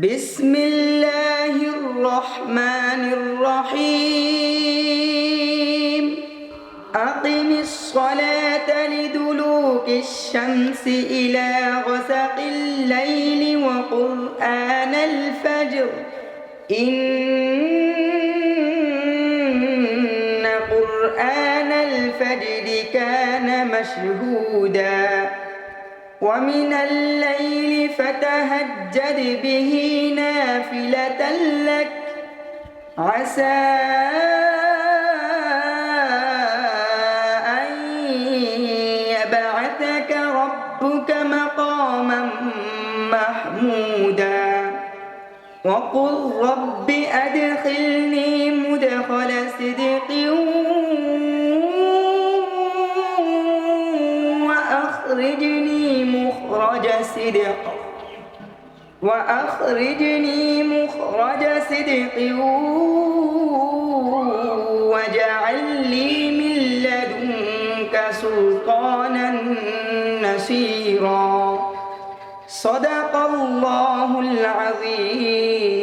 بسم الله الرحمن الرحيم أقم الصلاة لدلوك الشمس إلى غسق الليل وقرآن الفجر إن قرآن الفجر كان مشهودا ومن الليل فتهجد به نافلة لك عسى أن يبعثك ربك مقاما محمودا وقل رب أدخلني مدخل صدق وأخرجني مخرج صدق واجعل لي من لدنك سلطانا نصيرا صدق الله العظيم.